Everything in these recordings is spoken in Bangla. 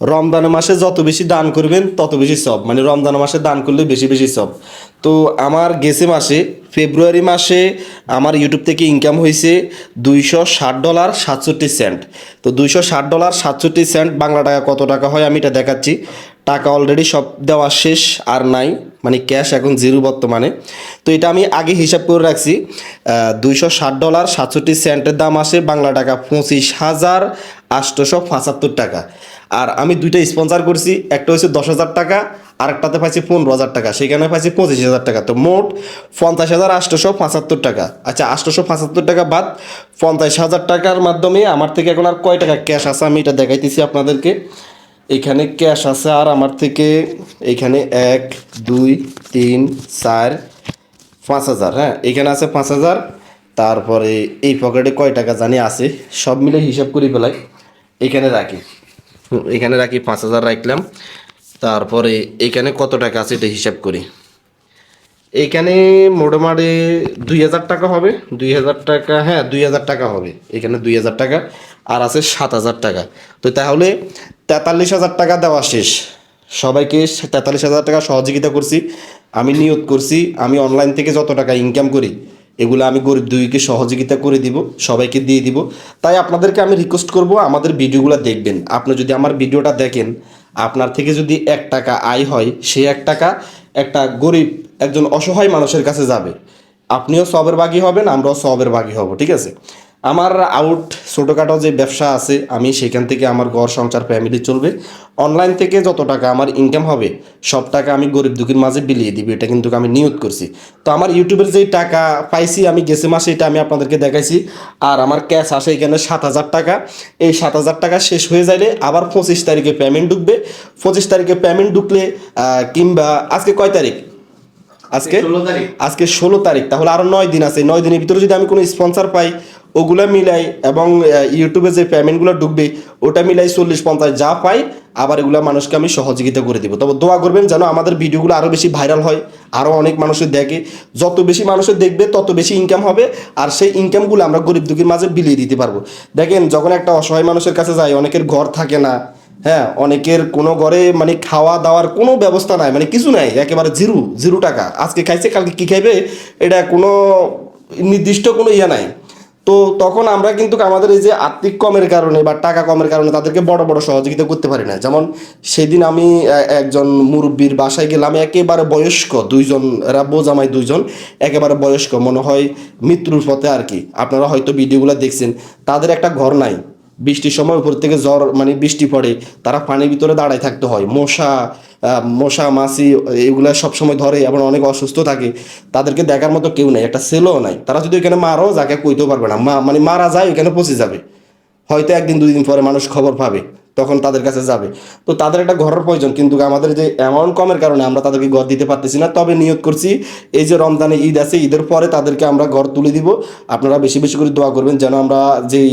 রমজান মাসে যত বেশি দান করবেন তত বেশি সব, মানে রমজান মাসে দান করলে বেশি বেশি সব। তো আমার গেছে মাসে ফেব্রুয়ারি মাসে আমার ইউটিউব থেকে ইনকাম হয়েছে $260.67। তো $260.67 বাংলা টাকা কত টাকা হয় আমি এটা দেখাচ্ছি। টাকা অলরেডি সব দেওয়া শেষ, আর নাই, মানে ক্যাশ এখন জিরো বর্তমানে। তো এটা আমি আগে হিসাব করে রাখছি। $260.67 দাম আসে বাংলা টাকা 25,875 টাকা। আর আমি দুইটা স্পন্সর করছি, একটা হচ্ছে 10,000 টাকা, আর একটাতে পাইছি 15,000 টাকা, সেখানে পাইছি 25,000 টাকা। তো মোট 50,875 টাকা। আচ্ছা, 875 টাকা বাদ 50,000 টাকার মাধ্যমে আমার থেকে এখন আর কয় টাকা ক্যাশ আছে আমি এটা দেখাইতেছি আপনাদেরকে। এখানে ক্যাশ আছে আর আমার থেকে এখানে 1 2 3 4 5,000। হ্যাঁ, এখানে আছে 5,000। তারপরে এই পকেটে কয় টাকা জানি আছে, সব মিলে হিসাব করে ফেলাই, এখানে রাখি। এখানে রাখি 5,000 রাখলাম। তারপরে এখানে কত টাকা আছে এটা হিসাব করি। এইখানে মোটামুটি 2,000 টাকা হবে, 2,000 টাকা, হ্যাঁ 2,000 টাকা হবে। এখানে 2,000 টাকা আর আছে 7,000 টাকা। তো তাহলে 43,000 টাকা দেওয়া শেষ। সবাইকে 43,000 টাকা সহযোগিতা করছি। আমি নিয়ত করছি আমি অনলাইন থেকে যত টাকা ইনকাম করি এগুলো আমি গরিব দুইকে সহযোগিতা করে দিব, সবাইকে দিয়ে দিব। তাই আপনাদেরকে আমি রিকোয়েস্ট করব আমাদের ভিডিওগুলো দেখবেন। আপনি যদি আমার ভিডিওটা দেখেন, আপনার থেকে যদি 1 টাকা আয় হয়, সেই 1 টাকা একটা গরিব একজন অসহায় মানুষের কাছে যাবে। আপনিও সবের ভাগী হবেন, আমরাও সবের ভাগী হব, ঠিক আছে? আমার ছোটোখাটো যে ব্যবসা আছে আমি সেখান থেকে আমার ঘর সংসার ফ্যামিলি চলবে। অনলাইন থেকে যত টাকা আমার ইনকাম হবে সব টাকা আমি গরিব দুঃখীর মাঝে বিলিয়ে দিব, এটা কিন্তু আমি নিয়ত করছি। তো আমার ইউটিউবের যেই টাকা পাইছি আমি গেছে মাসে, এটা আমি আপনাদেরকে দেখাইছি। আর আমার ক্যাশ আসে এখানে 7,000 টাকা। এই 7,000 টাকা শেষ হয়ে যাইলে আবার 25 তারিখে পেমেন্ট ঢুকবে। 25 তারিখে পেমেন্ট ঢুকলে কিংবা আজকে কয় তারিখ, আজকে 16 তারিখ, তাহলে আরও 9 দিন আছে। 9 দিনের ভিতরে যদি আমি কোনো স্পন্সর পাই ওগুলো মিলাই এবং ইউটিউবে যে পেমেন্টগুলো ঢুকবে ওটা মিলাই 40-50 যা পাই, আবার এগুলো মানুষকে আমি সহযোগিতা করে দিব। তবে দোয়া করবেন যেন আমাদের ভিডিওগুলো আরও বেশি ভাইরাল হয়, আরও অনেক মানুষের দেখে। যত বেশি মানুষের দেখবে তত বেশি ইনকাম হবে, আর সেই ইনকামগুলো আমরা গরিব দুঃখীর মাঝে বিলিয়ে দিতে পারবো। দেখেন, যখন একটা অসহায় মানুষের কাছে যায়, অনেকের ঘর থাকে না, হ্যাঁ, অনেকের কোনো ঘরে মানে খাওয়া দাওয়ার কোনো ব্যবস্থা নাই, মানে কিছু নাই, একেবারে জিরো জিরো টাকা। আজকে খাইছে কালকে কী খাইবে এটা কোনো নির্দিষ্ট কোনো ইয়ে নাই। তো তখন আমরা কিন্তু আমাদের এই যে আর্থিক কমের কারণে বা টাকা কমের কারণে তাদেরকে বড় বড় সহযোগিতা করতে পারি না। যেমন সেদিন আমি একজন মুরব্বীর বাসায় গেলাম, একেবারে বয়স্ক দুইজন, এরা বোঝামাই দুইজন, একেবারে বয়স্ক, মনে হয় মৃত্যুর পথে আর কি। আপনারা হয়তো ভিডিওগুলো দেখছেন, তাদের একটা ঘর নাই। বৃষ্টির সময় উপর থেকে জ্বর, মানে বৃষ্টি পড়ে, তারা পানির ভিতরে দাঁড়ায় থাকতে হয়। মশা মাছি এগুলা সবসময় ধরে, এবং অনেক অসুস্থ থাকে। তাদেরকে দেখার মতো কেউ নেই, একটা ছেলেও নাই। তারা যদি ওইখানে মারও যাকে কইতেও পারবে না, মানে মারা যায় ওইখানে পচে যাবে। হয়তো 1 দিন 2 দিন পরে মানুষ খবর পাবে, তখন তাদের কাছে যাবে। তো তাদের একটা ঘরের প্রয়োজন, কিন্তু আমাদের যে অ্যামাউন্ট কমের কারণে আমরা তাদেরকে ঘর দিতে পারতেছি না। তবে নিয়ত করছি এই যে রমজানে ঈদ আছে, ঈদের পরে তাদেরকে আমরা ঘর তুলে দিব। আপনারা বেশি বেশি করে দোয়া করবেন যেন আমরা যেই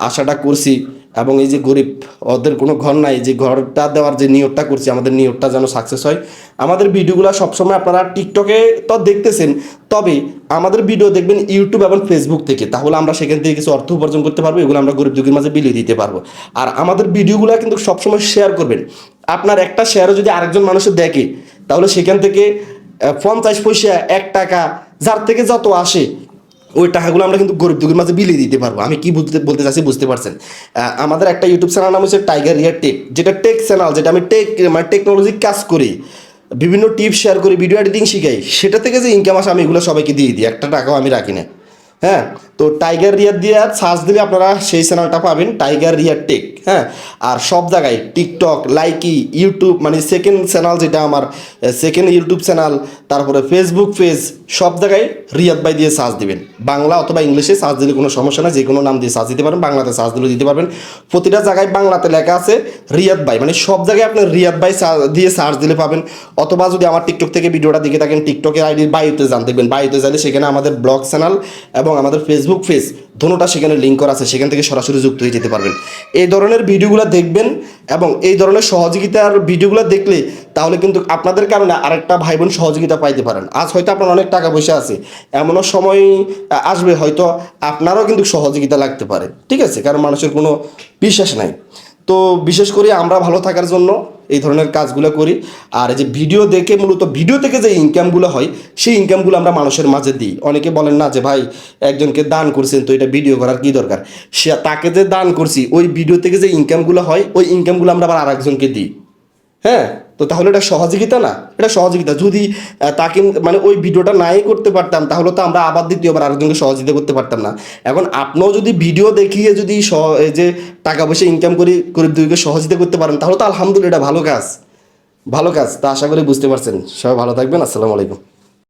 আশাটা করছি, এবং এই যে গরিব ওদের কোনো ঘর নাই, যে ঘরটা দেওয়ার যে নিয়তটা করছি, আমাদের নিয়তটা যেন সাকসেস হয়। আমাদের ভিডিওগুলো সবসময় আপনারা টিকটকে তো দেখতেছেন, তবে আমাদের ভিডিও দেখবেন ইউটিউব এবং ফেসবুক থেকে, তাহলে আমরা সেখান থেকে কিছু অর্থ উপার্জন করতে পারবো, এগুলো আমরা গরিব দুঃখীর মাঝে বিলিয়ে দিতে পারবো। আর আমাদের ভিডিওগুলো কিন্তু সবসময় শেয়ার করবেন। আপনার একটা শেয়ারও যদি আরেকজন মানুষের দেখে, তাহলে সেখান থেকে 50 পয়সা, 1 টাকা, যার থেকে যত আসে ওই টাকাগুলো আমরা কিন্তু গরিব দুঃখীর মাঝে বিলিয়ে দিতে পারবো। আমি কি বলতে চাচ্ছি বুঝতে পারছেন? আমাদের একটা ইউটিউব চ্যানেল নাম হচ্ছে টাইগার রিয়া টেক, যেটা টেক চ্যানেল, যেটা আমি মানে টেকনোলজির কাজ করি, বিভিন্ন টিপস শেয়ার করি, ভিডিও এডিটিং শিখাই। সেটা থেকে যে ইনকাম আসে আমি এগুলো সবাইকে দিয়ে দিই, একটা টাকাও আমি রাখি না। হ্যাঁ, তো টাইগার রিয়া দিয়ে সার্চ দিলে আপনারা সেই চ্যানেলটা পাবেন, টাইগার রিয়া টেক। হ্যাঁ, আর সব জায়গায় টিকটক, লাইকি, ইউটিউব, মানে সেকেন্ড চ্যানেল যেটা আমার, সেকেন্ড ইউটিউব চ্যানেল, তারপরে ফেসবুক পেজ, সব জায়গায় রিয়াদ ভাই দিয়ে সার্চ দিবেন। বাংলা অথবা ইংলিশে সার্চ দিলে কোনো সমস্যা না, যে কোনো নাম দিয়ে সার্চ দিতে পারেন, বাংলাতে সার্চ দিলেও দিতে পারবেন। প্রতিটা জায়গায় বাংলাতে লেখা আছে রিয়াদ ভাই, মানে সব জায়গায় আপনি রিয়াদ ভাই দিয়ে সার্চ দিলে পাবেন। অথবা যদি আমার টিকটক থেকে ভিডিওটা দেখে থাকেন, টিকটকের আইডির বায়োতে যান, দেখবেন বায়োতে যাইলে সেখানে আমাদের ব্লগ চ্যানেল এবং আমাদের ফেসবুক পেজ দুটোটা সেখানে লিঙ্ক করা আছে, সেখান থেকে সরাসরি যুক্ত হয়ে যেতে পারবেন। এই ধরনের ভিডিওগুলো দেখবেন, এবং এই ধরনের সহযোগিতার ভিডিওগুলো দেখলে তাহলে কিন্তু আপনাদের কারণে আরেকটা ভাই বোন সহযোগিতা পাইতে পারেন। আজ হয়তো আপনার অনেক টাকা পয়সা আছে, এমনও সময় আসবে হয়তো আপনারও কিন্তু সহযোগিতা লাগতে পারে, ঠিক আছে? কারণ মানুষের কোনো বিশ্বাস নাই। তো বিশেষ করে আমরা ভালো থাকার জন্য এই ধরনের কাজগুলো করি। আর এই যে ভিডিও দেখে, মূলত ভিডিও থেকে যে ইনকামগুলো হয় সেই ইনকামগুলো আমরা মানুষের মাঝে দিই। অনেকে বলেন না যে ভাই একজনকে দান করছেন তো এটা ভিডিও করার কি দরকার, সে তাকে যে দান করছি ওই ভিডিও থেকে যে ইনকামগুলো হয় ওই ইনকামগুলো আমরা আবার আরেকজনকে দিই। হ্যাঁ, তো তাহলে এটা সহযোগিতা না? এটা সহযোগিতা। যদি তাকে মানে ওই ভিডিওটা নাই করতে পারতাম তাহলে তো আমরা আবার দ্বিতীয়বার আরেকজনকে সহযোগিতা করতে পারতাম না। এখন আপনিও যদি ভিডিও দেখিয়ে যদি এই যে টাকা পয়সা ইনকাম করে গরিব দুঃখীকে সহযোগিতা করতে পারেন তাহলে তো আলহামদুলিল্লাহ, এটা ভালো কাজ, ভালো কাজ। তা আশা করি বুঝতে পারছেন। সবাই ভালো থাকবেন। আসসালামু আলাইকুম।